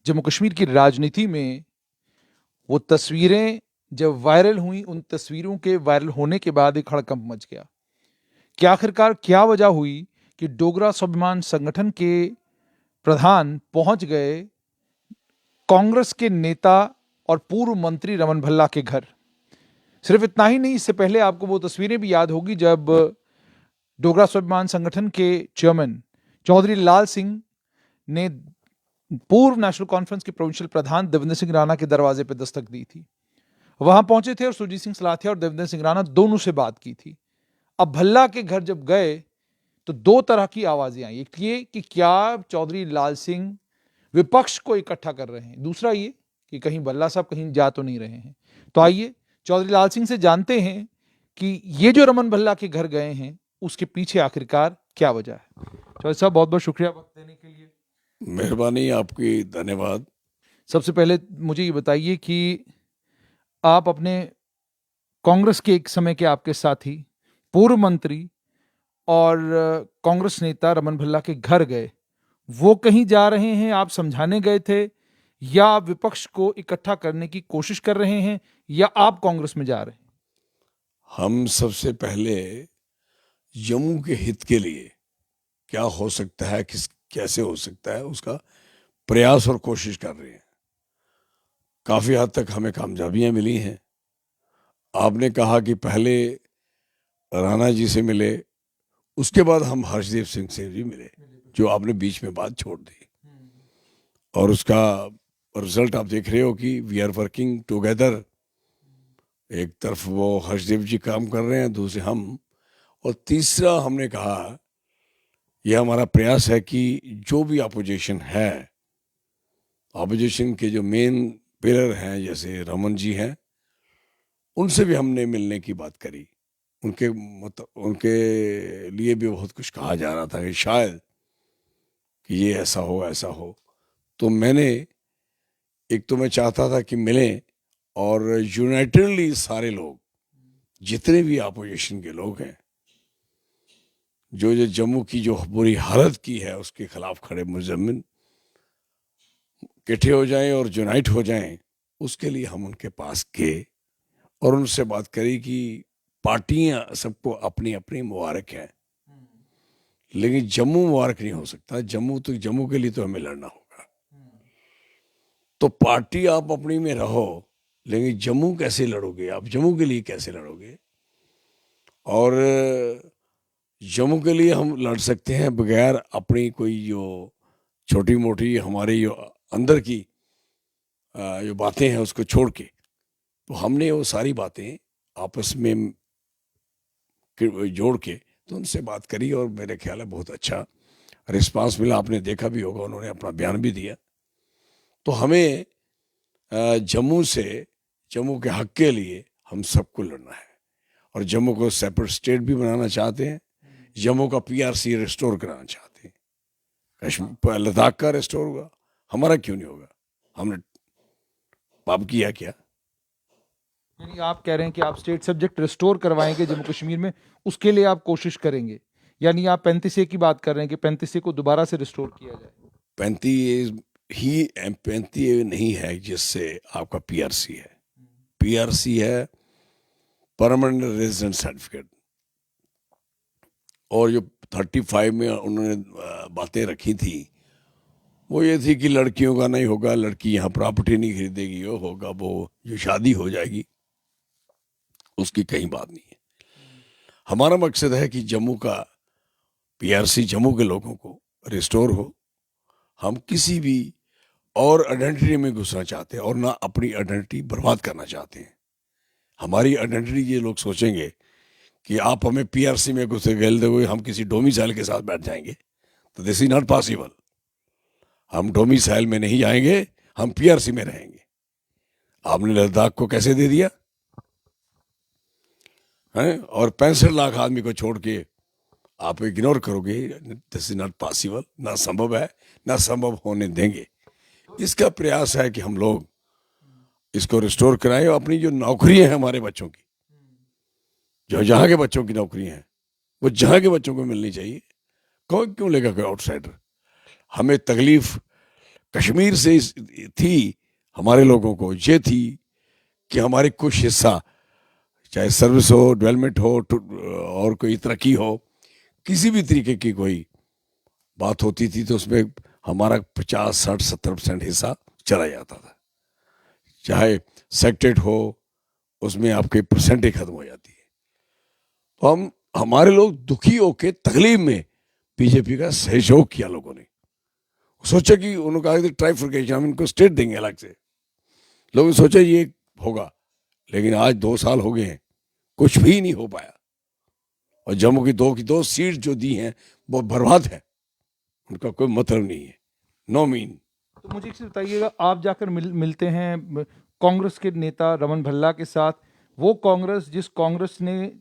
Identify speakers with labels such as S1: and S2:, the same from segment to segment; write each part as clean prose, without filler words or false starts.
S1: जम्मू कश्मीर की राजनीति में वो तस्वीरें जब वायरल हुई, उन तस्वीरों के वायरल होने के बाद एक हड़कंप मच गया कि आखिरकार क्या वजह हुई कि डोगरा स्वाभिमान संगठन के प्रधान पहुंच गए कांग्रेस के नेता और पूर्व मंत्री रमन भल्ला के घर। सिर्फ इतना ही नहीं, इससे पहले आपको वो तस्वीरें भी याद होगी जब डोगरा स्वाभिमान संगठन के चेयरमैन चौधरी लाल सिंह ने पूर्व नेशनल कॉन्फ्रेंस के प्रोविंशियल प्रधान देवेंद्र सिंह राणा के दरवाजे पर दस्तक दी थी। वहां पहुंचे थे और सुरजीत सिंह सलाथिया और देवेंद्र सिंह राणा दोनों से बात की थी। अब भल्ला के घर जब गए तो दो तरह की आवाजें आई। एक ये कि क्या चौधरी लाल सिंह विपक्ष को इकट्ठा कर रहे हैं, दूसरा ये कि कहीं भल्ला साहब कहीं जा तो नहीं रहे हैं। तो आइए चौधरी लाल सिंह से जानते हैं कि ये जो रमन भल्ला के घर गए हैं उसके पीछे आखिरकार क्या वजह है। चौधरी साहब, बहुत बहुत शुक्रिया वक्त देने के लिए।
S2: मेहरबानी आपकी, धन्यवाद।
S1: सबसे पहले मुझे ये बताइए कि आप अपने कांग्रेस के एक समय के आपके साथी, पूर्व मंत्री और कांग्रेस नेता रमन भल्ला के घर गए, वो कहीं जा रहे हैं, आप समझाने गए थे, या आप विपक्ष को इकट्ठा करने की कोशिश कर रहे हैं, या आप कांग्रेस में जा रहे हैं?
S2: हम सबसे पहले जम्मू के हित के लिए क्या हो सकता है, कैसे हो सकता है, उसका प्रयास और कोशिश कर रहे हैं। काफी हद तक हमें कामयाबियां मिली हैं। आपने कहा कि पहले राणा जी से मिले, उसके बाद हम हर्षदेव सिंह से भी मिले, जो आपने बीच में बात छोड़ दी, और उसका रिजल्ट आप देख रहे हो कि वी आर वर्किंग टुगेदर। एक तरफ वो हर्षदेव जी काम कर रहे हैं, दूसरे हम, और तीसरा हमने कहा यह हमारा प्रयास है कि जो भी अपोजिशन है, अपोजिशन के जो मेन पिलर हैं जैसे रमन जी हैं, उनसे भी हमने मिलने की बात करी। उनके लिए भी बहुत कुछ कहा जा रहा था कि शायद कि ये ऐसा हो। तो मैंने, एक तो मैं चाहता था कि मिलें और यूनाइटेडली सारे लोग, जितने भी अपोजिशन के लोग हैं, जो जम्मू की जो बुरी हालत की है उसके खिलाफ खड़े मुजम्मिन इकट्ठे हो जाएं और यूनाइट हो जाएं, उसके लिए हम उनके पास गए और उनसे बात करी कि पार्टियां सबको अपनी अपनी मुबारक है, लेकिन जम्मू मुबारक नहीं हो सकता। जम्मू के लिए तो हमें लड़ना होगा। तो पार्टी आप अपनी में रहो, लेकिन जम्मू कैसे लड़ोगे? आप जम्मू के लिए कैसे लड़ोगे? और जम्मू के लिए हम लड़ सकते हैं बगैर अपनी कोई जो छोटी मोटी हमारी जो अंदर की जो बातें हैं उसको छोड़ के। तो हमने वो सारी बातें आपस में जोड़ के तो उनसे बात करी, और मेरे ख्याल है बहुत अच्छा रिस्पांस मिला। आपने देखा भी होगा, उन्होंने अपना बयान भी दिया। तो हमें जम्मू के हक के लिए हम सबको लड़ना है, और जम्मू को सेपरेट स्टेट भी बनाना चाहते हैं, जम्मू का पीआरसी रिस्टोर कराना चाहते हैं। कश्मीर लद्दाख का रिस्टोर होगा, हमारा क्यों नहीं होगा? हमने पाप किया क्या?
S1: यानी आप कह रहे हैं कि आप स्टेट सब्जेक्ट रिस्टोर करवाएंगे जम्मू कश्मीर में, उसके लिए आप कोशिश करेंगे। यानी आप 35A की बात कर रहे हैं कि 35A को दोबारा से रिस्टोर किया जाए।
S2: 35A नहीं है जिससे आपका पीआरसी है। पीआरसी है परमानेंट रेजिडेंट सर्टिफिकेट, और जो 35 में उन्होंने बातें रखी थी वो ये थी कि लड़कियों का नहीं होगा, लड़की यहाँ प्रॉपर्टी नहीं खरीदेगी, वो होगा, वो जो शादी हो जाएगी उसकी कहीं बात नहीं है। हमारा मकसद है कि जम्मू का पीआरसी जम्मू के लोगों को रिस्टोर हो। हम किसी भी और आइडेंटिटी में घुसना चाहते हैं और ना अपनी आइडेंटिटी बर्बाद करना चाहते हैं। हमारी आइडेंटिटी ये लोग सोचेंगे कि आप हमें पीआरसी में घुसे गए हुए हम किसी डोमिसाइल के साथ बैठ जाएंगे, तो दिस इज नॉट पॉसिबल। हम डोमिसाइल में नहीं जाएंगे, हम पीआरसी में रहेंगे। आपने लद्दाख को कैसे दे दिया है? और 65 लाख आदमी को छोड़ के आप इग्नोर करोगे, दिस इज नॉट पॉसिबल। ना संभव है, ना संभव होने देंगे। इसका प्रयास है कि हम लोग इसको रिस्टोर कराएं, और अपनी जो नौकरियां हैं हमारे बच्चों की, जो जहां के बच्चों की नौकरी है वो जहां के बच्चों को मिलनी चाहिए। कौन क्यों लेगा कोई आउटसाइडर? हमें तकलीफ कश्मीर से थी हमारे लोगों को ये थी कि हमारे कुछ हिस्सा, चाहे सर्विस हो, डेवलपमेंट हो, और कोई तरक्की हो, किसी भी तरीके की कोई बात होती थी तो उसमें हमारा 50, 60, 70% हिस्सा चला जाता था। चाहे सेक्टेड हो, उसमें आपकी परसेंटेज खत्म हो जाती है। तो हमारे लोग दुखी होके तकलीफ में बीजेपी का सहयोग किया लोगों ने। सोचा कि उन्होंने कहा कि ट्राइफर्केशन, हम इनको स्टेट देंगे अलग से। लोगों ने सोचा ये होगा, लेकिन आज 2 साल हो गए हैं, कुछ भी नहीं हो पाया। और जम्मू की दो सीट जो दी हैं वो बर्बाद है, उनका कोई मतलब नहीं है, नो मीन।
S1: तो मुझे एक चीज़ बताइएगा, आप जाकर मिलते हैं कांग्रेस के नेता रमन भल्ला के साथ। वो कांग्रेस जिस कांग्रेस ने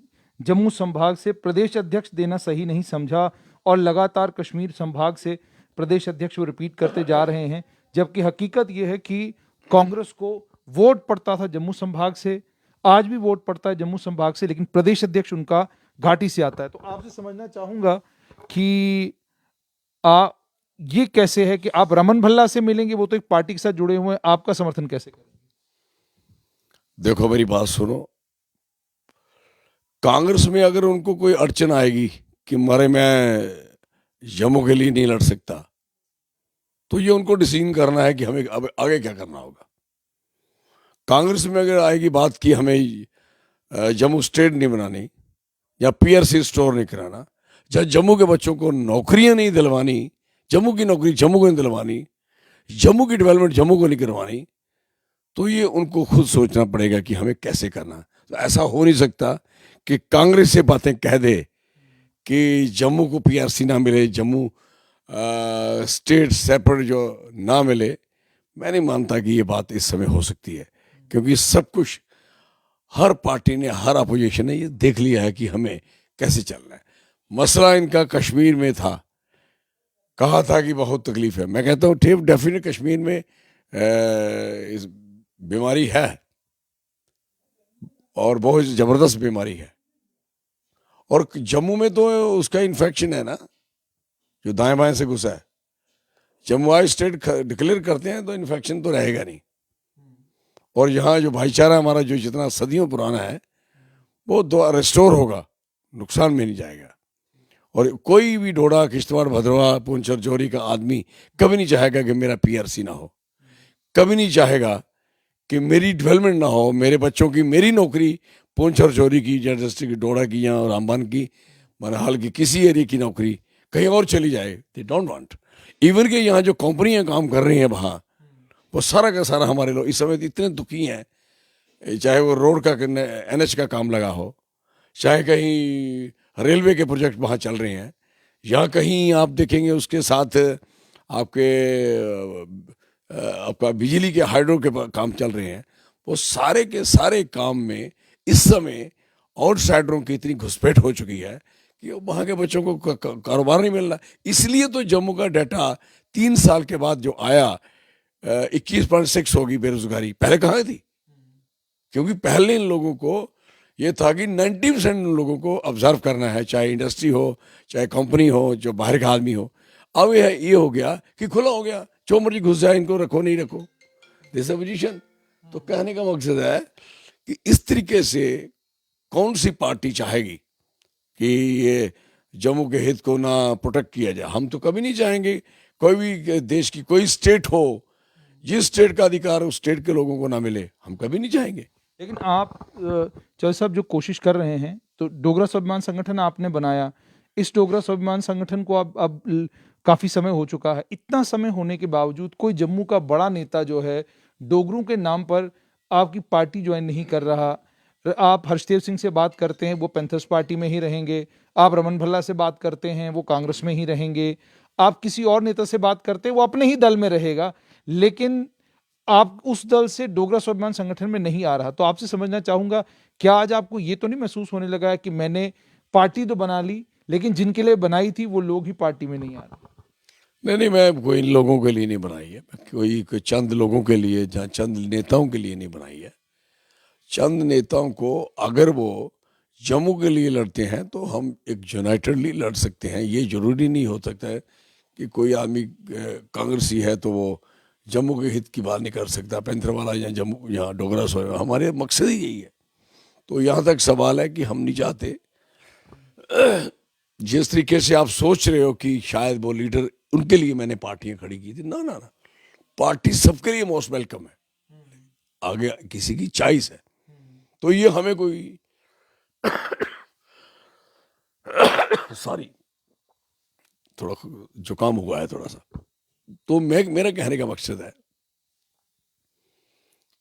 S1: जम्मू संभाग से प्रदेश अध्यक्ष देना सही नहीं समझा और लगातार कश्मीर संभाग से प्रदेश अध्यक्ष वो रिपीट करते जा रहे हैं, जबकि हकीकत ये है कि कांग्रेस को वोट पड़ता था जम्मू संभाग से, आज भी वोट पड़ता है जम्मू संभाग से, लेकिन प्रदेश अध्यक्ष उनका घाटी से आता है। तो आपसे समझना चाहूंगा कि आ ये कैसे है कि आप रमन भल्ला से मिलेंगे, वो तो एक पार्टी के साथ जुड़े हुए हैं, आपका समर्थन कैसे करेंगे?
S2: देखो मेरी बात सुनो, कांग्रेस में अगर उनको कोई अड़चन आएगी कि मारे मैं जम्मू के लिए नहीं लड़ सकता, तो ये उनको डिसीजन करना है कि हमें अब आगे क्या करना होगा। कांग्रेस में अगर आएगी बात कि हमें जम्मू स्टेट नहीं बनानी या पीआरसी स्टोर नहीं कराना, या जम्मू के बच्चों को नौकरियां नहीं दिलवानी, जम्मू की नौकरी जम्मू को नहीं दिलवानी, जम्मू की डेवलपमेंट जम्मू को नहीं करवानी, तो ये उनको खुद सोचना पड़ेगा कि हमें कैसे करना। तो ऐसा हो नहीं सकता कि कांग्रेस से बातें कह दे कि जम्मू को पीआरसी ना मिले, जम्मू स्टेट सेपरेट जो ना मिले। मैं नहीं मानता कि ये बात इस समय हो सकती है, क्योंकि सब कुछ हर पार्टी ने, हर अपोजिशन ने ये देख लिया है कि हमें कैसे चलना है। मसला इनका कश्मीर में था, कहा था कि बहुत तकलीफ है। मैं कहता हूँ ठीक, डेफिनेट कश्मीर में इस बीमारी है और बहुत ज़बरदस्त बीमारी है। और जम्मू में तो उसका इन्फेक्शन है ना, जो दाएं बाएं से घुसा है। जम्मू आज स्टेट डिक्लेयर करते हैं तो इन्फेक्शन तो रहेगा नहीं। और यहाँ जो भाईचारा हमारा जो जितना सदियों पुराना है वो रिस्टोर होगा, नुकसान में नहीं जाएगा। और कोई भी डोडा, किश्तवाड़, भद्रवाह, पुंछ और जोरी का आदमी कभी नहीं चाहेगा कि मेरा पीआरसी ना हो, कभी नहीं चाहेगा कि मेरी डेवलपमेंट ना हो, मेरे बच्चों की, मेरी नौकरी पुंछ और जोरी की, डिस्ट्रिक्ट की, डोडा की या रामबन की, मनहाल की, किसी एरिया की नौकरी कहीं और चली जाए, दे डोंट वांट। इवन के यहाँ जो कंपनियां काम कर रही हैं वहाँ, वो सारा का सारा हमारे लोग इस समय इतने दुखी हैं, चाहे वो रोड का एनएच का काम लगा हो, चाहे कहीं रेलवे के प्रोजेक्ट वहाँ चल रहे हैं, या कहीं आप देखेंगे उसके साथ आपका बिजली के हाइड्रो के काम चल रहे हैं। वो सारे के सारे काम में इस समय आउटसाइडरों की इतनी घुसपैठ हो चुकी है कि वहाँ के बच्चों को कारोबार नहीं मिल रहा। इसलिए तो जम्मू का डाटा 3 साल के बाद जो आया 21.6 होगी बेरोजगारी, पहले कहाँ थी? क्योंकि पहले इन लोगों को ये था कि 90% लोगों को ऑब्जर्व करना है, चाहे इंडस्ट्री हो, चाहे कंपनी हो, जो बाहर का आदमी हो। अब ये हो गया कि खुला हो गया, जो मर्जी घुस जाए, इनको रखो नहीं रखो, दिस पोजीशन। तो कहने का मकसद है कि इस तरीके से कौन सी पार्टी चाहेगी कि ये जम्मू के हित को ना प्रोटेक्ट किया जाए? हम तो कभी नहीं चाहेंगे कोई भी देश की कोई स्टेट हो, जिस स्टेट का अधिकार उस स्टेट के लोगों को ना मिले, हम कभी नहीं चाहेंगे।
S1: लेकिन आप चौधरी साहब जो कोशिश कर रहे हैं, तो डोगरा स्वाभिमान संगठन आपने बनाया, इस डोगरा स्वाभिमान संगठन को अब काफी समय हो चुका है। इतना समय होने के बावजूद कोई जम्मू का बड़ा नेता जो है डोगरों के नाम पर आपकी पार्टी ज्वाइन नहीं कर रहा। आप हर्षदेव सिंह से बात करते हैं, वो पैंथर्स पार्टी में ही रहेंगे। आप रमन भल्ला से बात करते हैं, वो कांग्रेस में ही रहेंगे। आप किसी और नेता से बात करते हैं, वो अपने ही दल में रहेगा, लेकिन आप उस दल से डोगरा स्वाभिमान संगठन में नहीं आ रहा। तो आपसे समझना चाहूंगा, क्या आज आपको ये तो नहीं महसूस होने लगा है कि मैंने पार्टी तो बना ली, लेकिन जिनके लिए बनाई थी वो लोग ही पार्टी में नहीं आ रहे?
S2: नहीं, मैं कोई इन लोगों के लिए नहीं बनाई है, कोई चंद लोगों के लिए, जहाँ चंद नेताओं के लिए नहीं बनाई है। चंद नेताओं को अगर वो जम्मू के लिए लड़ते हैं तो हम एक यूनाइटेडली लड़ सकते हैं। ये जरूरी नहीं हो सकता है कि कोई आदमी कांग्रेसी है तो वो जम्मू के हित की बात नहीं कर सकता, पैंथरवाला या जम्मू यहाँ डोगरा सोया, हमारे मकसद ही यही है। तो यहाँ तक सवाल है कि हम नहीं चाहते जिस तरीके से आप सोच रहे हो कि शायद वो लीडर उनके लिए मैंने पार्टियां खड़ी की थी, ना ना ना, पार्टी सबके लिए मोस्ट वेलकम है, आगे किसी की चॉइस है। तो ये हमें कोई सॉरी थोड़ा जुकाम हुआ है थोड़ा सा, तो मेरा कहने का मकसद है,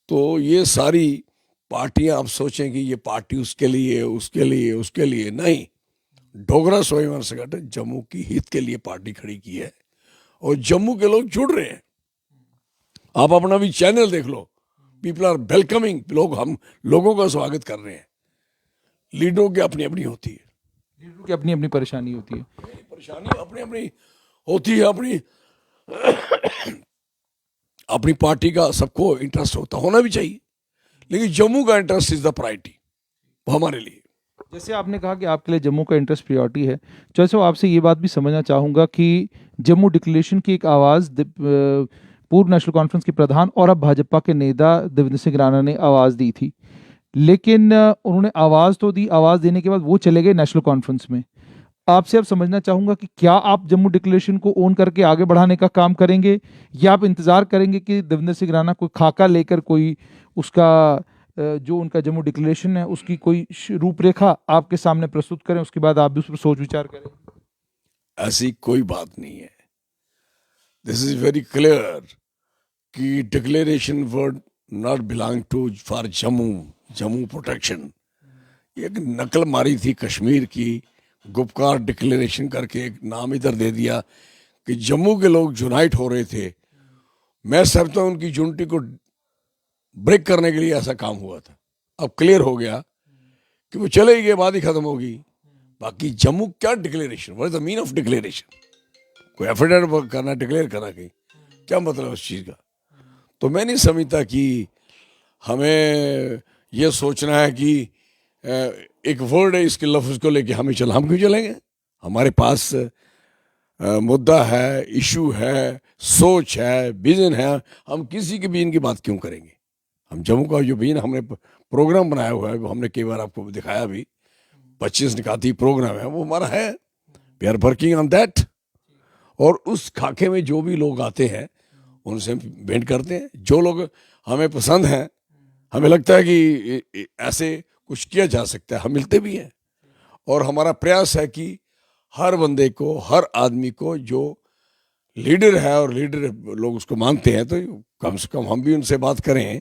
S2: तो ये सारी पार्टियां आप सोचें कि ये पार्टी उसके लिए उसके लिए उसके लिए नहीं, डोगरा स्वाभिमान संगठन जम्मू की हित के लिए पार्टी खड़ी की है और जम्मू के लोग जुड़ रहे हैं। आप अपना भी चैनल देख लो, पीपल आर वेलकमिंग, लोग हम लोगों का स्वागत कर रहे हैं। लीडरों की अपनी अपनी होती है,
S1: लीडरों की अपनी अपनी परेशानी होती है,
S2: परेशानी अपनी अपनी होती है, अपनी अपनी पार्टी का सबको इंटरेस्ट होना भी चाहिए, लेकिन जम्मू का इंटरेस्ट इज द प्रायोरिटी हमारे लिए।
S1: जैसे आपने कहा कि आपके लिए जम्मू का इंटरेस्ट प्रायोरिटी है, जैसे आपसे ये बात भी समझना चाहूँगा कि जम्मू डिक्लेरेशन की एक आवाज़ पूर्व नेशनल कॉन्फ्रेंस के प्रधान और अब भाजपा के नेता देवेंद्र सिंह राणा ने आवाज़ दी थी, लेकिन उन्होंने आवाज़ तो दी, आवाज़ देने के बाद वो चले गए नेशनल कॉन्फ्रेंस में। आपसे अब समझना चाहूँगा कि क्या आप जम्मू डिक्लेरेशन को ओन करके आगे बढ़ाने का काम करेंगे या आप इंतज़ार करेंगे कि देवेंद्र सिंह राणा कोई खाका लेकर कोई उसका जो उनका जम्मू डिक्लेरेशन है उसकी कोई रूपरेखा आपके सामने प्रस्तुत करें, उसके बाद आप भी उस पर सोच विचार करें?
S2: ऐसी कोई बात नहीं है। दिस इज वेरी क्लियर कि declaration word not belong to for Jammu protection. एक नकल मारी थी कश्मीर की, गुपकार डिक्लेरेशन करके एक नाम इधर दे दिया कि जम्मू के लोग यूनाइट हो रहे थे। मैं समझता हूं उनकी यूनिटी को ब्रेक करने के लिए ऐसा काम हुआ था। अब क्लियर हो गया कि वो चले गए, बात ही खत्म होगी। बाकी जम्मू क्या declaration, what is the mean of declaration? कोई एफिडेविट करना, डिक्लेयर करना, कहीं क्या मतलब उस चीज का? तो मैं नहीं समझता कि हमें यह सोचना है कि एक वर्ड है इसके लफ्ज को लेके हम क्यों चलेंगे? हमारे पास मुद्दा है, इशू है, सोच है, विजन है, हम किसी के विजन की बात क्यों करेंगे? हम जम्मू का जो विजन हमने प्रोग्राम बनाया हुआ है, वो हमने कई बार आपको दिखाया भी, 25 निकाती प्रोग्राम है, वो हमारा है, we are working on that. और उस खाके में जो भी लोग आते हैं उनसे हम भेंट करते हैं, जो लोग हमें पसंद हैं, हमें लगता है कि ऐसे कुछ किया जा सकता है, हम मिलते भी हैं। और हमारा प्रयास है कि हर बंदे को, हर आदमी को जो लीडर है और लीडर लोग उसको मानते हैं, तो कम से कम हम भी उनसे बात करें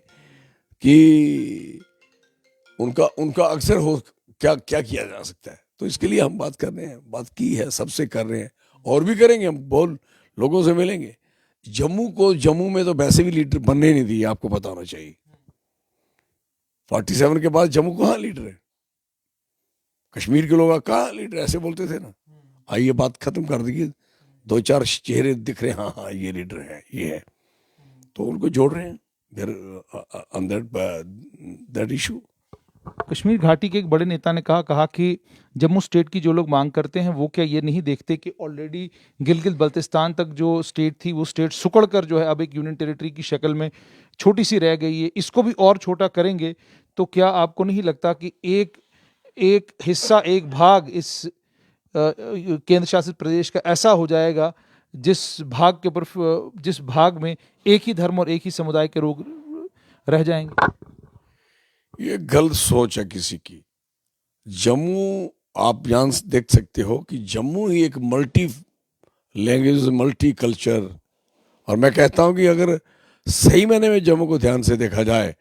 S2: कि उनका उनका अक्सर हो क्या क्या किया जा सकता है। तो इसके लिए हम बात कर रहे हैं, बात की है, सबसे कर रहे हैं और भी करेंगे। हम बहुत लोगों से मिलेंगे। जम्मू में तो वैसे भी लीडर बनने नहीं दिए, आपको पता होना चाहिए। 47 के बाद जम्मू कहाँ लीडर है? कश्मीर के लोग कहाँ लीडर, ऐसे बोलते थे ना। आइए बात खत्म कर दीजिए, 2-4 चेहरे दिख रहे हैं, हाँ हाँ ये लीडर है, ये है, तो उनको जोड़ रहे हैं on that issue।
S1: कश्मीर घाटी के एक बड़े नेता ने कहा कि जम्मू स्टेट की जो लोग मांग करते हैं वो क्या ये नहीं देखते कि ऑलरेडी गिलगित बल्तिस्तान तक जो स्टेट थी वो स्टेट सुकड़ कर जो है अब एक यूनियन टेरिटरी की शक्ल में छोटी सी रह गई है, इसको भी और छोटा करेंगे तो क्या आपको नहीं लगता कि एक हिस्सा, एक भाग इस केंद्र शासित प्रदेश का ऐसा हो जाएगा जिस भाग में एक ही धर्म और एक ही समुदाय के लोग रह जाएंगे?
S2: ये गलत सोच है किसी की। जम्मू आप यहाँ देख सकते हो कि जम्मू ही एक मल्टी लैंग्वेज, मल्टी कल्चर, और मैं कहता हूँ कि अगर सही मायने में जम्मू को ध्यान से देखा जाए,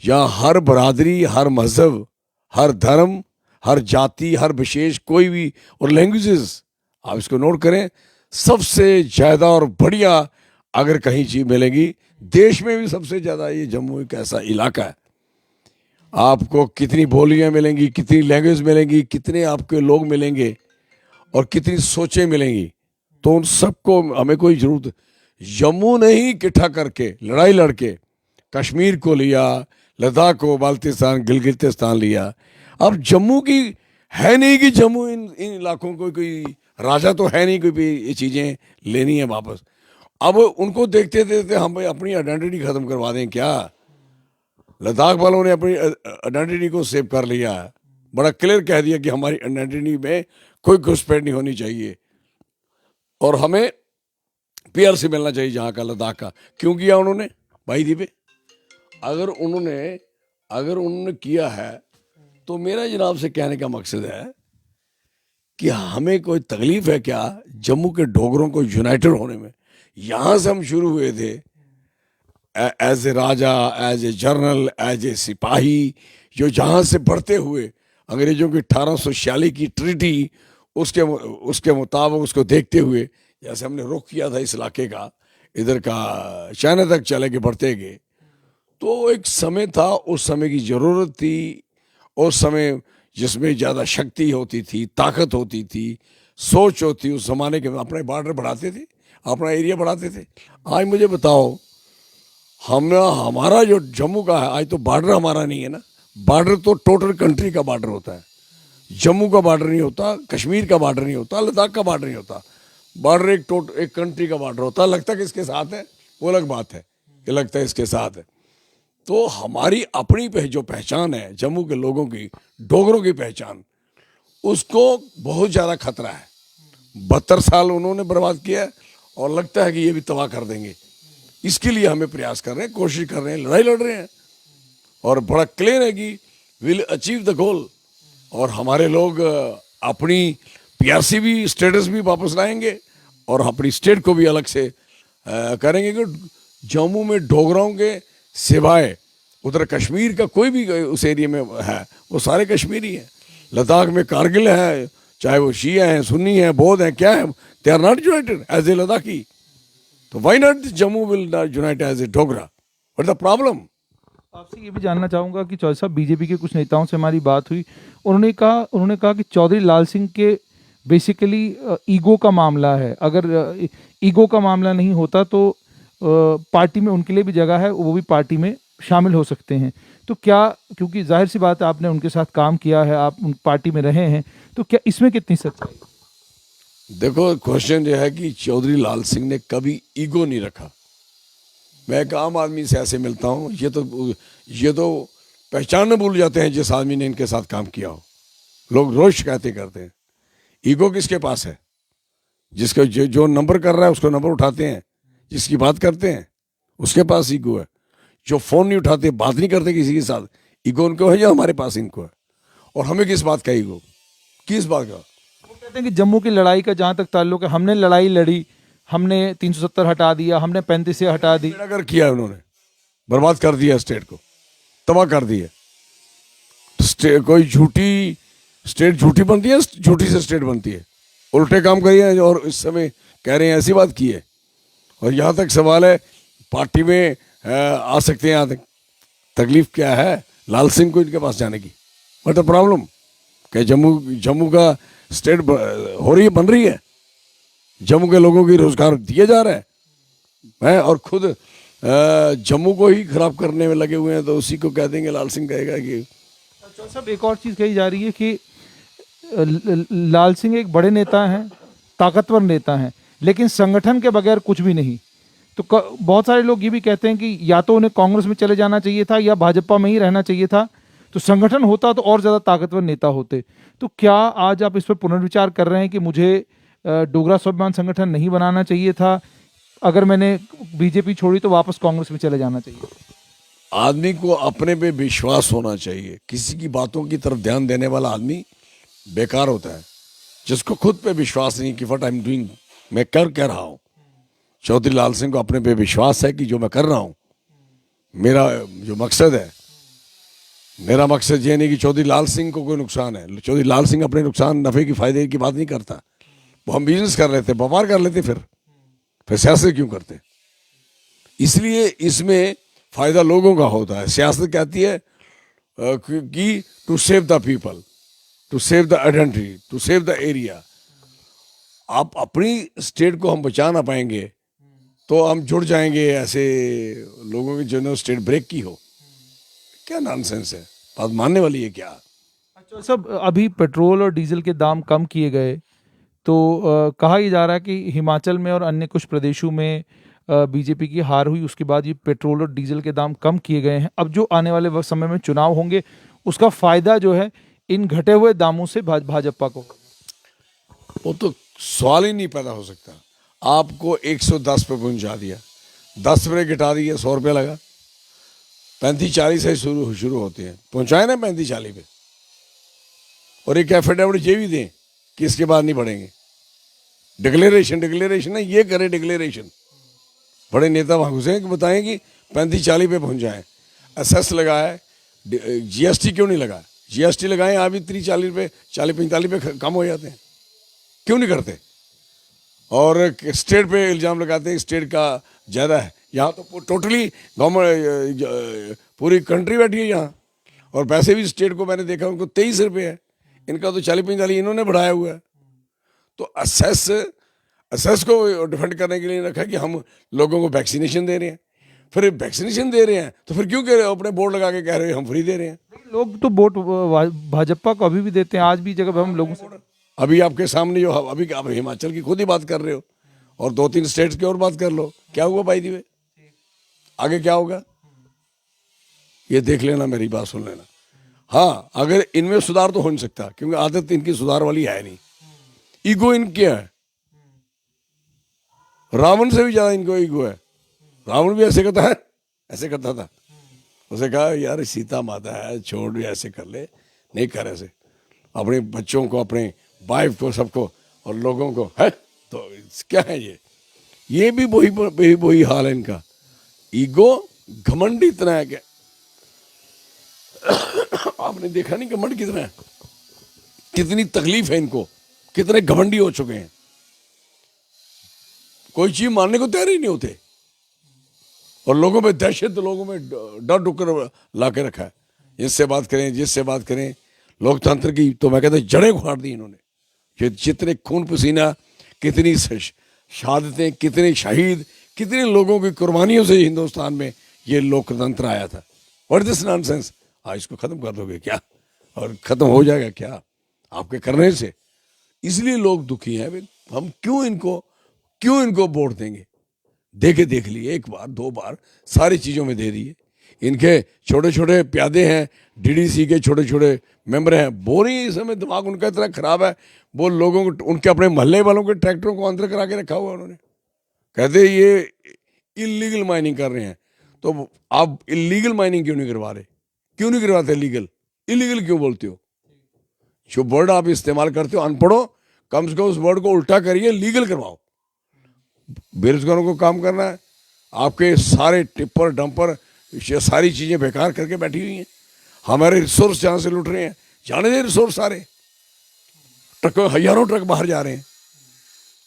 S2: यहाँ हर बरादरी, हर मजहब, हर धर्म, हर जाति, हर विशेष कोई भी, और लैंग्वेजेस आप इसको नोट करें, सबसे ज़्यादा और बढ़िया अगर कहीं चीज़ मिलेगी देश में भी सबसे ज़्यादा ये जम्मू एक ऐसा इलाका है। आपको कितनी बोलियां मिलेंगी, कितनी लैंग्वेज मिलेंगी, कितने आपके लोग मिलेंगे और कितनी सोचें मिलेंगी, तो उन सबको हमें कोई जरूरत, जम्मू ने ही इकट्ठा करके लड़ाई लड़के कश्मीर को लिया, लद्दाख को, बाल्टिस्तान, गिलगितिस्तान लिया। अब जम्मू की है नहीं कि जम्मू इन इलाकों को कोई राजा तो है नहीं कोई भी ये चीज़ें लेनी है वापस। अब उनको देखते देखते हम भाई अपनी आइडेंटिटी खत्म करवा दें क्या? लद्दाख वालों ने अपनी आइडेंटिटी को सेव कर लिया है, बड़ा क्लियर कह दिया कि हमारी आइडेंटिटी में कोई घुसपैठ नहीं होनी चाहिए और हमें पीआरसी मिलना चाहिए जहाँ का, लद्दाख का। क्यों किया उन्होंने भाई दीपे? अगर उन्होंने किया है तो मेरा जनाब से कहने का मकसद है कि हमें कोई तकलीफ है क्या जम्मू के डोगरों को यूनाइटेड होने में? यहाँ से हम शुरू हुए थे as a raja, as a general, as a sipahi, जो जहाँ से बढ़ते हुए अंग्रेजों की 1846 की ट्रीटी उसके मुताबिक उसको देखते हुए जैसे हमने रुख किया था इस इलाके का, इधर का चाइना तक चले के बढ़ते गए। तो एक समय था, उस समय की ज़रूरत थी, उस समय जिसमें ज़्यादा शक्ति होती थी, ताकत होती थी, सोच होती, उस ज़माने के अपने बॉर्डर बढ़ाते थे, अपना एरिया बढ़ाते थे। आज मुझे बताओ, हमारा जो जम्मू का है, आज तो बॉर्डर हमारा नहीं है ना। बॉर्डर तो टोटल कंट्री का बॉर्डर होता है। जम्मू का बॉर्डर नहीं होता, कश्मीर का बॉर्डर नहीं होता, लद्दाख का बॉर्डर नहीं होता। बॉर्डर एक कंट्री का बॉर्डर होता है। लगता है किसके साथ है वो अलग बात है कि लगता है इसके साथ है। तो हमारी अपनी जो पहचान है जम्मू के लोगों की, डोगरों की पहचान, उसको बहुत ज़्यादा खतरा है। 72 साल उन्होंने बर्बाद किया है और लगता है कि ये भी तबाह कर देंगे। इसके लिए हमें प्रयास कर रहे हैं, कोशिश कर रहे हैं, लड़ाई लड़ रहे हैं और बड़ा क्लियर है कि विल अचीव द गोल। और हमारे लोग अपनी पीआरसी भी, स्टेटस भी वापस लाएंगे और अपनी स्टेट को भी अलग से करेंगे कि जम्मू में डोगरों के सिवाय उधर कश्मीर का कोई भी उस एरिया में है वो सारे कश्मीरी हैं। लद्दाख में कारगिल है, चाहे वो शिया हैं, सुन्नी हैं, बौद्ध हैं, क्या है, they are not united as a Ladakhi. तो why not Jammu will not unite as a Dogra? What the problem?
S1: आपसे ये भी जानना चाहूँगा कि चौधरी साहब, बीजेपी के कुछ नेताओं से हमारी बात हुई, उन्होंने कहा कि चौधरी लाल सिंह के बेसिकली ईगो का मामला है। अगर ईगो का मामला नहीं होता तो पार्टी में उनके लिए भी जगह है, वो भी पार्टी में शामिल हो सकते हैं। तो क्या, क्योंकि जाहिर सी बात है आपने उनके साथ काम किया है, आप उन पार्टी में रहे हैं, तो क्या इसमें कितनी सच्चाई?
S2: देखो, क्वेश्चन यह है कि चौधरी लाल सिंह ने कभी ईगो नहीं रखा। मैं एक आम आदमी से ऐसे मिलता हूँ, ये तो पहचान में भूल जाते हैं जिस आदमी ने इनके साथ काम किया हो। लोग रोज शिकायतें करते हैं। ईगो किसके पास है? जिसका जो नंबर कर रहा है उसको नंबर उठाते हैं, जिसकी बात करते हैं उसके पास ईगो है। जो फोन नहीं उठाते, बात नहीं करते किसी के साथ, ईगो उनको है या हमारे पास इनको है? और हमें किस बात का ईगो, किस बात का?
S1: वो कहते हैं कि जम्मू की लड़ाई का जहाँ तक ताल्लुक है, हमने लड़ाई लड़ी, हमने 370 हटा दिया, हमने 35 से हटा दी।
S2: अगर किया उन्होंने, बर्बाद कर दिया स्टेट को, तबाह कर दिया। कोई झूठी स्टेट झूठी बनती है, झूठी से स्टेट बनती है। उल्टे काम करिए और इस समय कह रहे हैं ऐसी बात की है। और यहाँ तक सवाल है, पार्टी में आ सकते हैं यहाँ तक। तकलीफ क्या है लाल सिंह को इनके पास जाने की? What the problem? क्या जम्मू का स्टेट हो रही है, बन रही है? जम्मू के लोगों की रोजगार दिए जा रहा है और खुद जम्मू को ही खराब करने में लगे हुए हैं। तो उसी को कह देंगे, लाल सिंह कहेगा कि।
S1: अच्छा सब, एक और चीज़ कही जा रही है कि लाल सिंह एक बड़े नेता हैं, ताकतवर नेता हैं, लेकिन संगठन के बगैर कुछ भी नहीं। तो बहुत सारे लोग ये भी कहते हैं कि या तो उन्हें कांग्रेस में चले जाना चाहिए था या भाजपा में ही रहना चाहिए था। तो संगठन होता तो और ज़्यादा ताकतवर नेता होते। तो क्या आज आप इस पर पुनर्विचार कर रहे हैं कि मुझे डोगरा स्वाभिमान संगठन नहीं बनाना चाहिए था, अगर मैंने बीजेपी छोड़ी तो वापस कांग्रेस में चले जाना चाहिए?
S2: आदमी को अपने पे विश्वास होना चाहिए। किसी की बातों की तरफ ध्यान देने वाला आदमी बेकार होता है। जिसको खुद पे विश्वास नहीं कि व्हाट आई एम डूइंग, मैं कर क्या रहा हूँ। चौधरी लाल सिंह को अपने पे विश्वास है कि जो मैं कर रहा हूँ, मेरा जो मकसद है, मेरा मकसद ये नहीं कि चौधरी लाल सिंह को कोई नुकसान है। चौधरी लाल सिंह अपने नुकसान, नफे की, फायदे की बात नहीं करता। वो हम बिजनेस कर लेते, व्यापार कर लेते, फिर सियासत क्यों करते? इसलिए इसमें फायदा लोगों का होता है। सियासत कहती है कि to save the people, to save the identity, to save the area. आप अपनी स्टेट को हम बचा ना पाएंगे तो हम जुड़ जाएंगे ऐसे लोगों की जिन्होंने स्टेट ब्रेक की हो। क्या नॉनसेंस है, बात मानने वाली है क्या?
S1: अच्छा सब, अभी पेट्रोल और डीजल के दाम कम किए गए तो कहा यह जा रहा है कि हिमाचल में और अन्य कुछ प्रदेशों में बीजेपी की हार हुई, उसके बाद ये पेट्रोल और डीजल के दाम कम किए गए हैं। अब जो आने वाले वक्त समय में चुनाव होंगे, उसका फायदा जो है इन घटे हुए दामों से भाजपा को।
S2: वो तो सवाल ही नहीं पैदा हो सकता। आपको 110 पे पहुंचा दिया, 10 रुपये घटा दिए, 100 रुपये लगा, 35-40 से शुरू होते हैं, पहुंचाए ना 35-40 पे। और एक एफिडेविट ये भी दें कि इसके बाद नहीं बढ़ेंगे। डिक्लेरेशन है, ये करें डिक्लेरेशन। बड़े नेता वहां घुसे कि बताएं कि 35-40 पे पहुंच जाए। एसेस लगाए, जीएसटी क्यों नहीं लगाया? जीएसटी लगाएं, आप भी 30-40 पे, 40-45 पे कम हो जाते हैं, क्यों नहीं करते? और स्टेट पे इल्ज़ाम लगाते हैं स्टेट का ज़्यादा है। यहाँ तो टोटली गवर्नमेंट, पूरी कंट्री बैठी है यहाँ, और पैसे भी स्टेट को मैंने देखा उनको 23 रुपये है, इनका तो 40-45 इन्होंने बढ़ाया हुआ है। तो असेस को डिफेंड करने के लिए रखा कि हम लोगों को वैक्सीनेशन दे रहे हैं। फिर वैक्सीनेशन दे रहे हैं तो फिर क्यों कह रहे हो, अपने बोर्ड लगा के कह रहे हो हम फ्री दे रहे हैं?
S1: लोग तो वोट भाजपा को अभी भी देते हैं, आज भी जगह हम लोगों से।
S2: अभी आपके सामने जो अभी आप हिमाचल की खुद ही बात कर रहे हो, और 2-3 स्टेट्स की और बात कर लो, क्या हुआ भाई दी? आगे क्या होगा ये देख लेना, मेरी बात सुन लेना। हाँ, अगर इनमें सुधार तो हो नहीं सकता, क्योंकि आदत इनकी सुधार वाली है नहीं। ईगो इनकी है, रावण से भी ज्यादा इनको ईगो है। रावण भी ऐसे करता है, ऐसे करता था, उसे कहा यार सीता माता है, छोड़ भी ऐसे कर ले, नहीं कर ऐसे, अपने बच्चों को, अपने वाइफ को, सबको, और लोगों को है। तो क्या है ये भी वही हाल है इनका। ईगो, घमंड इतना है क्या आपने देखा नहीं घमंड कितना है, कितनी तकलीफ है इनको, कितने घमंडी हो चुके हैं, कोई चीज मानने को तैयार ही नहीं होते, और लोगों में दहशत, लोगों में डर डुकर ला के रखा है। जिससे बात करें, जिससे बात करें, लोकतंत्र की तो मैं कहता जड़ें उखाड़ दी इन्होंने। जितने खून पसीना, कितनी शहादतें, कितने शहीद, कितने लोगों की कुर्बानियों से हिंदुस्तान में ये लोकतंत्र आया था। What is this nonsense? आज इसको खत्म कर दोगे क्या? और खत्म हो जाएगा क्या आपके करने से? इसलिए लोग दुखी हैं। हम क्यों इनको वोट देंगे? देख लिए, एक बार 2 बार सारी चीजों में दे दिए। इनके छोटे छोटे प्यादे हैं, डीडीसी के छोटे छोटे मेंबर हैं, वो नहीं, इस समय दिमाग उनका इतना खराब है, वो लोगों को, उनके अपने मोहल्ले वालों के ट्रैक्टरों को अंदर करा के रखा हुआ उन्होंने। कहते ये इलीगल माइनिंग कर रहे हैं। तो आप इलीगल माइनिंग क्यों नहीं करवा रहे? क्यों नहीं करवाते लीगल? इलीगल क्यों बोलते हो? जो वर्ड आप इस्तेमाल करते हो, अनपढ़ो, कम से कम उस वर्ड को उल्टा करिए, लीगल करवाओ। बेरोजगारों को काम करना है, आपके सारे टिप्पर डंपर, ये सारी चीजें बेकार करके बैठी हुई हैं। हमारे रिसोर्स जहां से लुट रहे हैं, जाने दे रिसोर्स सारे, ट्रक, हजारों ट्रक बाहर जा रहे हैं।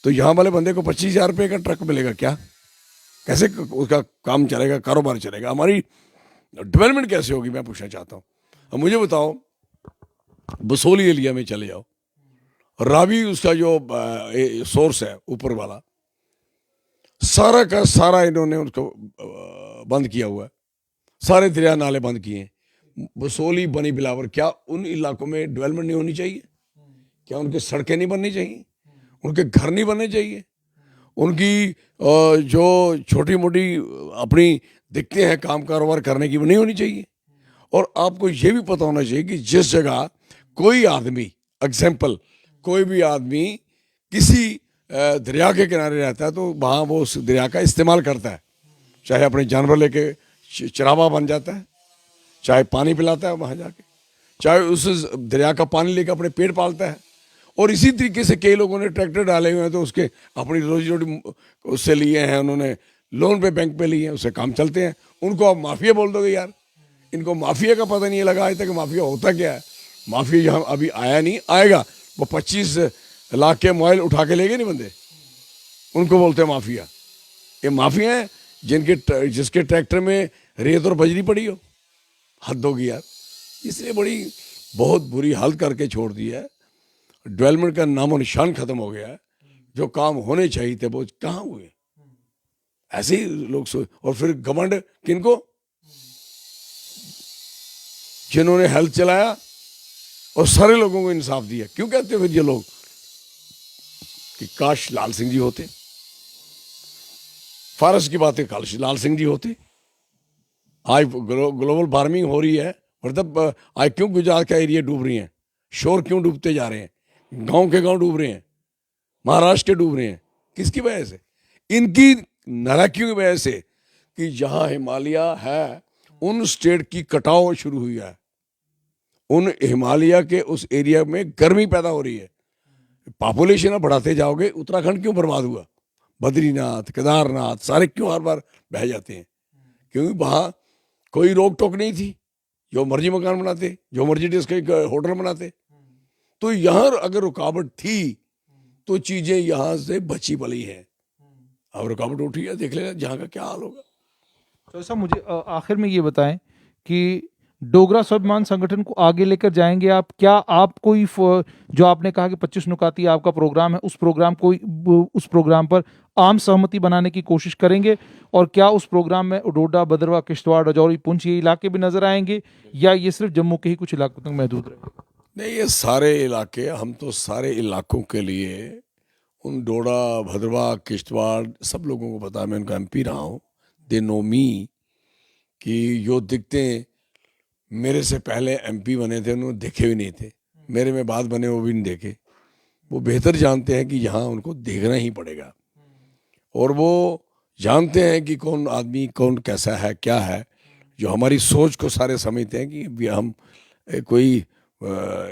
S2: तो यहाँ वाले बंदे को 25,000 रुपये का ट्रक मिलेगा क्या? कैसे उसका काम चलेगा, कारोबार चलेगा? हमारी डेवलपमेंट कैसे होगी, मैं पूछना चाहता हूँ। अब मुझे बताओ, बसोली एरिया में चले जाओ, रावी उसका जो सोर्स है ऊपर वाला, सारा का सारा इन्होंने उसको बंद किया हुआ है, सारे दरिया नाले बंद किए हैं। बसोली, बनी बिलावर, क्या उन इलाकों में डेवलपमेंट नहीं होनी चाहिए? क्या उनकी सड़कें नहीं बननी चाहिए? उनके घर नहीं बनने चाहिए? उनकी जो छोटी मोटी अपनी दिखते हैं काम कारोबार करने की, वो नहीं होनी चाहिए? और आपको ये भी पता होना चाहिए कि जिस जगह कोई आदमी, एग्जाम्पल, कोई भी आदमी किसी दरिया के किनारे रहता है, तो वहाँ वो उस दरिया का इस्तेमाल करता है, चाहे अपने जानवर लेके चरावा बन जाता है, चाहे पानी पिलाता है वहाँ जाके, चाहे उस दरिया का पानी लेकर अपने पेट पालता है। और इसी तरीके से कई लोगों ने ट्रैक्टर डाले हुए हैं, तो उसके अपनी रोजी रोटी उससे लिए हैं, उन्होंने लोन पे बैंक पे लिए हैं, उससे काम चलते हैं। उनको आप माफिया बोल दोगे? यार, इनको माफिया का पता नहीं लगा आज तक माफिया होता क्या है। माफिया यहाँ अभी आया नहीं, आएगा। वो 25 लाख के मोबाइल उठा के ले गए नहीं बंदे, उनको बोलते हैं माफिया। ये माफिया है जिसके ट्रैक्टर में रेत और बजरी पड़ी हो। हद होगी यार। इसलिए बहुत बुरी हालत करके छोड़ दी है। डेवलपमेंट का नामो निशान खत्म हो गया है। जो काम होने चाहिए थे वो कहाँ हुए? ऐसे ही लोग और फिर घमंड किनको? जिन्होंने हेल्थ चलाया और सारे लोगों को इंसाफ दिया। क्यों कहते हो फिर ये लोग कि काश लाल सिंह जी होते? फॉरेस्ट की बातें लाल सिंह जी होते। आज ग्लोबल वार्मिंग हो रही है, मतलब आज क्यों गुजरात का एरिया डूब रही हैं, शोर क्यों डूबते जा रहे हैं, गांव के गांव डूब रहे हैं, महाराष्ट्र के डूब रहे हैं, किसकी वजह से? इनकी नालायकियों की वजह से कि जहां हिमालय है उन स्टेट की कटाव शुरू हुई है, उन हिमालय के उस एरिया में गर्मी पैदा हो रही है। पॉपुलेशन अब बढ़ाते जाओगे, उत्तराखंड क्यों बर्बाद हुआ, बद्रीनाथ केदारनाथ सारे क्यों हर बार बह जाते हैं? क्योंकि वहां कोई रोक टोक नहीं थी, जो मर्जी मकान बनाते, जो मर्जी होटल बनाते। तो यहाँ अगर रुकावट थी तो चीजें यहाँ से बची पली हैं। अब रुकावट उठी है, देख लेना जहाँ का क्या हाल होगा।
S1: तो ऐसा मुझे आखिर में ये बताएं कि डोगरा स्वाभिमान संगठन को आगे लेकर जाएंगे आप, क्या आप कोई जो आपने कहा कि 25 नुकाती आपका प्रोग्राम है, उस प्रोग्राम पर आम सहमति बनाने की कोशिश करेंगे? और क्या उस प्रोग्राम में डोडा, भद्रवाह, किश्तवाड़, राजौरी, पुंछ ये इलाके भी नजर आएंगे, या ये सिर्फ जम्मू के ही कुछ इलाकों तक महदूद रहेगा?
S2: नहीं, ये सारे इलाके, हम तो सारे इलाकों के लिए, उन डोडा, भद्रवाह, किश्तवाड़ सब लोगों को पता है, मैं उनका एमपी रहा हूँ। दे नो मी कि जो दिखते हैं, मेरे से पहले एमपी बने थे उन्होंने देखे भी नहीं थे, मेरे में बाद बने वो भी नहीं देखे। वो बेहतर जानते हैं कि यहाँ उनको देखना ही पड़ेगा, और वो जानते हैं कि कौन आदमी कौन कैसा है क्या है। जो हमारी सोच को सारे समझते हैं कि हम कोई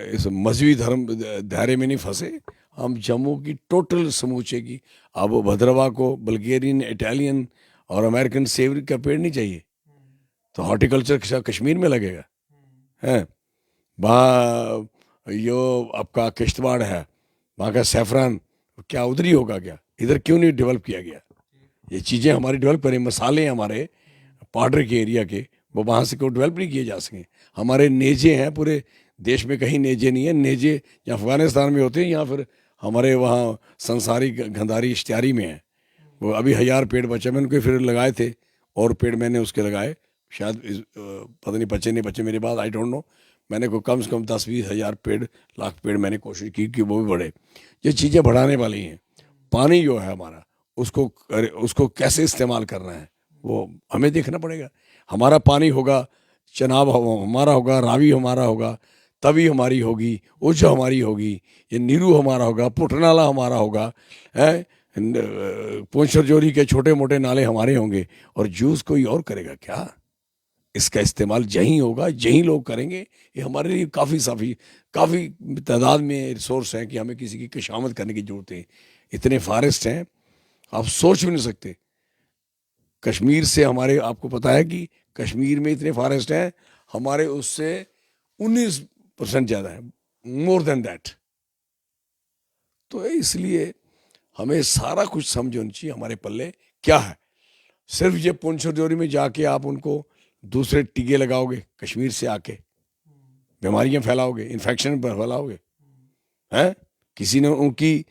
S2: इस मजहबी धर्म दायरे में नहीं फंसे। हम जम्मू की टोटल समूचे की, अब भद्रवाह को बल्गेरियन, इटालियन और अमेरिकन सेवरी का पेड़ नहीं चाहिए तो हॉर्टिकल्चर कश्मीर में लगेगा है। वहाँ यो आपका किश्तवाड़ है, वहाँ का सैफरान क्या उधर ही होगा क्या? इधर क्यों नहीं डेवलप किया गया? ये चीज़ें हमारी डेवलप करें, मसाले हमारे पाउडर के एरिया के, वो वहाँ से कोई डेवलप नहीं किए जा सकें। हमारे नेजे हैं, पूरे देश में कहीं नेजे नहीं है। नेजे या अफगानिस्तान में होते हैं, या फिर हमारे वहाँ संसारी गंधारी इश्तियारी में है। वो अभी 1000 पेड़ बचे, मैंने उनके फिर लगाए थे, और पेड़ मैंने उसके लगाए, शायद पता नहीं बचे नहीं बचे मेरे बाद, आई डोंट नो। मैंने को कम से कम 10-20 हज़ार पेड़, लाख पेड़ मैंने कोशिश की कि वो भी बढ़े। ये चीज़ें बढ़ाने वाली हैं। पानी जो है हमारा, उसको कैसे इस्तेमाल करना है वो हमें देखना पड़ेगा। हमारा पानी होगा, चनाब हमारा होगा, रावी हमारा होगा, तवी हमारी होगी, उज्ज हमारी होगी, ये नीरू हमारा होगा, पुटनाला हमारा होगा, है पुंछ रजौरी के छोटे मोटे नाले हमारे होंगे, और जूस कोई और करेगा क्या? इसका इस्तेमाल यहीं होगा, यहीं लोग करेंगे। ये हमारे लिए काफ़ी तादाद में रिसोर्स हैं कि हमें किसी की खुशामद करने की जरूरत है। इतने फॉरेस्ट हैं, आप सोच भी नहीं सकते। कश्मीर से हमारे, आपको पता है कि कश्मीर में इतने फॉरेस्ट हैं, हमारे उससे 19% ज़्यादा है, मोर देन दैट। तो इसलिए हमें सारा कुछ समझ होनी चाहिए हमारे पल्ले क्या है। सिर्फ ये पुंछ रजौरी में जाके आप उनको दूसरे टीके लगाओगे, कश्मीर से आके बीमारियां फैलाओगे, इन्फेक्शन फैलाओगे, हैं? किसी ने उनकी,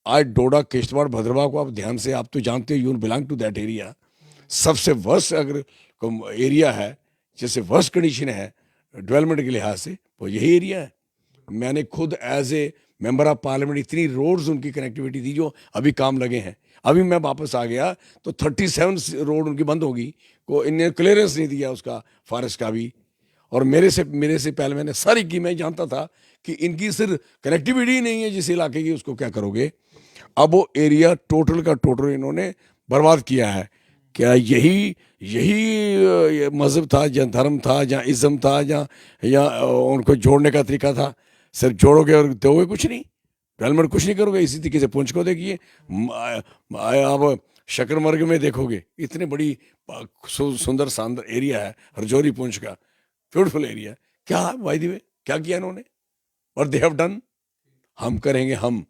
S2: आज डोडा, किश्तवाड़, भद्रवाह को आप ध्यान से, आप तो जानते हो, you belong to that area. सबसे वर्स्ट अगर एरिया है, जैसे वर्स्ट कंडीशन है डेवलपमेंट के लिहाज से, वो यही एरिया है। मैंने खुद as a member of parliament इतनी रोड्स उनकी कनेक्टिविटी दी जो अभी काम लगे हैं। अभी मैं वापस आ गया तो 37 रोड उनकी बंद होगी, को इन्हें क्लियरेंस नहीं दिया उसका, फॉरेस्ट का भी। और मेरे से पहले मैंने सारी की, मैं जानता था कि इनकी सिर्फ कनेक्टिविटी ही नहीं है जिस इलाके की, उसको क्या करोगे? अब वो एरिया टोटल का टोटल इन्होंने बर्बाद किया है। क्या यही मज़हब था, जहाँ धर्म था, जहाँ इज़्म था, या उनको जोड़ने का तरीका था? सिर्फ जोड़ोगे और दोगे कुछ नहीं, डेवलपमेंट कुछ नहीं करोगे। इसी तरीके से पुंछ को देखिए, आप शकरमर्ग में देखोगे, इतनी बड़ी सुंदर शानदार एरिया है रजौरी पुंछ का, ब्यूटीफुल एरिया। क्या बाय द वे क्या किया इन्होंने? और दे हैव डन। हम करेंगे, हम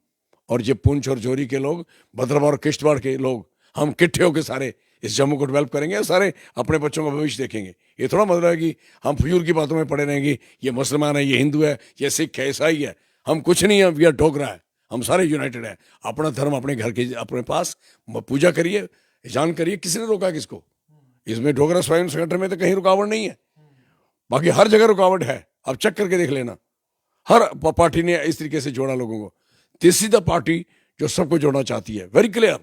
S2: और ये पुंछ और जोरी के लोग, भद्रवाह और किश्तवाड़ के लोग, हम इकट्ठे होकर सारे इस जम्मू को डेवलप करेंगे, सारे अपने बच्चों का भविष्य देखेंगे। ये थोड़ा मतलब है कि हम फजूल की बातों में पड़े रहेंगे, ये मुसलमान है, ये हिंदू है, ये सिख है, ईसाई है। हम कुछ नहीं है, वी आर डोगरा है, हम सारे यूनाइटेड हैं। अपना धर्म अपने घर के अपने पास, पूजा करिए, ईशान करिए। किसने रोका किसको? इसमें डोगरा स्वयं संगठन में तो कहीं रुकावट नहीं है, बाकी हर जगह रुकावट है। आप चेक करके देख लेना, हर पार्टी ने इस तरीके से जोड़ा लोगों को। दिस इज द पार्टी जो सबको जोड़ना चाहती है, वेरी क्लियर।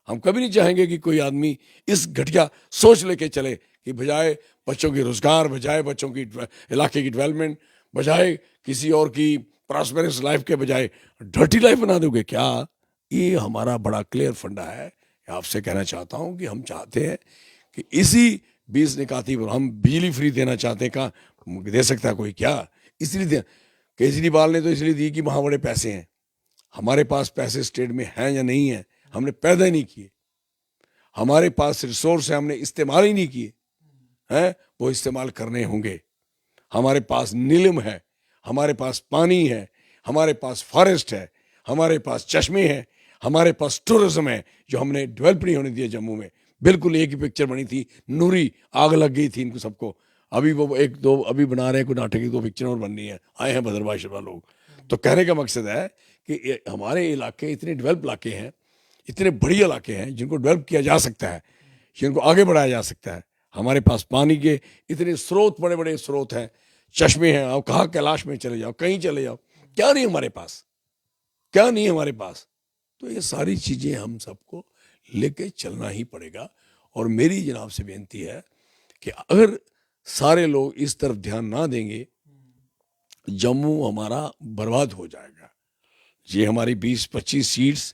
S2: हम कभी नहीं चाहेंगे कि कोई आदमी इस घटिया सोच लेके चले कि बजाय बच्चों की रोजगार, बजाय बच्चों की इलाके की डेवलपमेंट, बजाय किसी और की प्रॉस्पेरस लाइफ के बजाय डर्टी लाइफ बना दोगे क्या? ये हमारा बड़ा क्लियर फंडा है। आपसे कहना चाहता हूं कि हम चाहते हैं कि इसी 20 निकाती पर हम बिजली फ्री देना चाहते हैं। कहाँ दे सकता है कोई क्या? इसलिए केजरीवाल ने तो इसलिए दी कि वहां बड़े पैसे हैं। हमारे पास पैसे स्टेट में हैं या नहीं है, हमने पैदा ही नहीं किए। हमारे पास रिसोर्स है, हमने इस्तेमाल ही नहीं किए हैं, वो इस्तेमाल करने होंगे। हमारे पास नीलम है, हमारे पास पानी है, हमारे पास फॉरेस्ट है, हमारे पास चश्मे हैं, हमारे पास टूरिज्म है जो हमने डेवलप नहीं होने दिया। जम्मू में बिल्कुल एक ही पिक्चर बनी थी, नूरी, आग लग गई थी इनको सबको। अभी वो एक दो अभी बना रहे हैं, कोई नाटक की 2 पिक्चर और बननी है, आए हैं भद्रभाई शर्मा लोग। तो कहने का मकसद है कि हमारे इलाके इतने डेवलप इलाके हैं, इतने बढ़िया इलाके हैं जिनको डेवलप किया जा सकता है, जिनको आगे बढ़ाया जा सकता है। हमारे पास पानी के इतने स्रोत, बड़े बड़े स्रोत हैं, चश्मे हैं। आप कहाँ कैलाश में चले जाओ, कहीं चले जाओ, क्या नहीं हमारे पास, क्या नहीं हमारे पास। तो ये सारी चीजें हम सबको लेके चलना ही पड़ेगा। और मेरी जनाब से बेनती है कि अगर सारे लोग इस तरफ ध्यान ना देंगे, जम्मू हमारा बर्बाद हो जाएगा। ये हमारी 20-25 सीट्स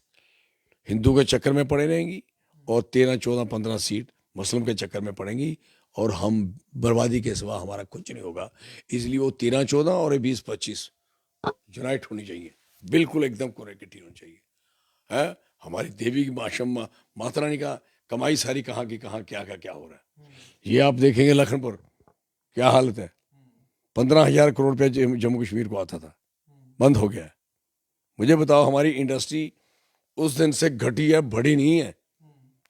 S2: हिंदू के चक्कर में पड़े रहेंगी और 13, 14, 15 सीट मुस्लिम के चक्कर में पड़ेंगी और हम बर्बादी के सिवा हमारा कुछ नहीं होगा। इसलिए वो 13, 14 और 20-25 यूनाइट होनी चाहिए, बिल्कुल एकदम कोरेक्टिव होनी चाहिए। है हमारी देवी की माता रानी का कमाई सारी कहाँ की कहाँ, क्या का क्या हो रहा है। ये आप देखेंगे लखनपुर क्या हालत है। 15,000 करोड़ रुपया जम्मू कश्मीर को आता था, बंद हो गया है। मुझे बताओ हमारी इंडस्ट्री उस दिन से घटी है, बढ़ी नहीं है।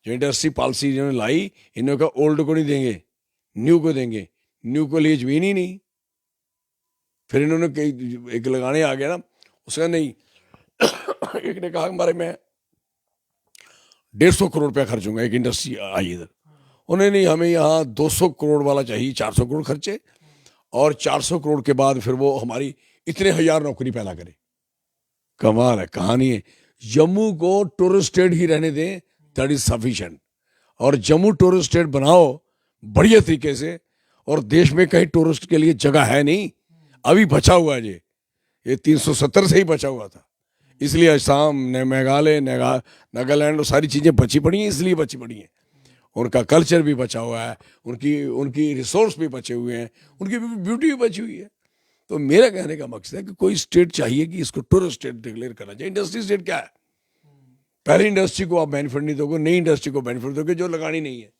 S2: जो इंडस्ट्री पॉलिसी इन्होंने लाई, इन्होंने कहा ओल्ड को नहीं देंगे, न्यू को देंगे। न्यू को लिए जमीन ही नहीं। फिर इन्होंने एक लगाने आ गया ना, उसका नहीं एक ने कहा हमारे में 150 करोड़ रुपया खर्च होगा, एक इंडस्ट्री आई इधर। उन्हें नहीं, हमें यहाँ 200 करोड़ वाला चाहिए, 400 करोड़ खर्चे, और 400 करोड़ के बाद फिर वो हमारी इतने 1000 नौकरी पैदा करे। कमाल है, कहानी है। जम्मू को टूरिस्ट स्टेट ही रहने दें, दैट इज सफिशिएंट। और जम्मू टूरिस्ट स्टेट बनाओ बढ़िया तरीके से। और देश में कहीं टूरिस्ट के लिए जगह है नहीं, अभी बचा हुआ है। ये 370 से ही बचा हुआ था, इसलिए असम, मेघालय, नागालैंड, सारी चीजें बची पड़ी हैं, इसलिए बची पड़ी हैं। उनका कल्चर भी बचा हुआ है, उनकी रिसोर्स भी बचे हुए हैं, उनकी ब्यूटी भी बची हुई है। तो मेरा कहने का मकसद है कि कोई स्टेट चाहिए कि इसको टूरिस्ट स्टेट डिक्लेयर करना चाहिए। इंडस्ट्री स्टेट क्या है? पहले इंडस्ट्री को आप बेनिफिट नहीं दोगे, नई इंडस्ट्री को बेनिफिट दोगे जो लगानी नहीं है।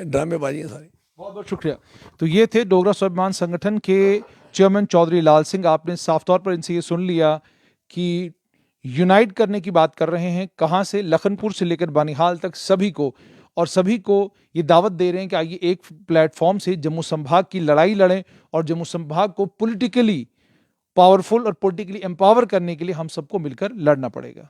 S2: ड्रामेबाजी है सारी।
S1: बहुत बहुत शुक्रिया। तो ये थे डोगरा स्वाभिमान संगठन के चेयरमैन चौधरी लाल सिंह। आपने साफ तौर पर इनसे ये सुन लिया कि यूनाइट करने की बात कर रहे हैं, कहां से, लखनपुर से लेकर बानिहाल तक सभी को, और सभी को ये दावत दे रहे हैं कि आइए एक प्लेटफॉर्म से जम्मू संभाग की लड़ाई लड़ें और जम्मू संभाग को पॉलिटिकली पावरफुल और पॉलिटिकली एम्पावर करने के लिए हम सबको मिलकर लड़ना पड़ेगा।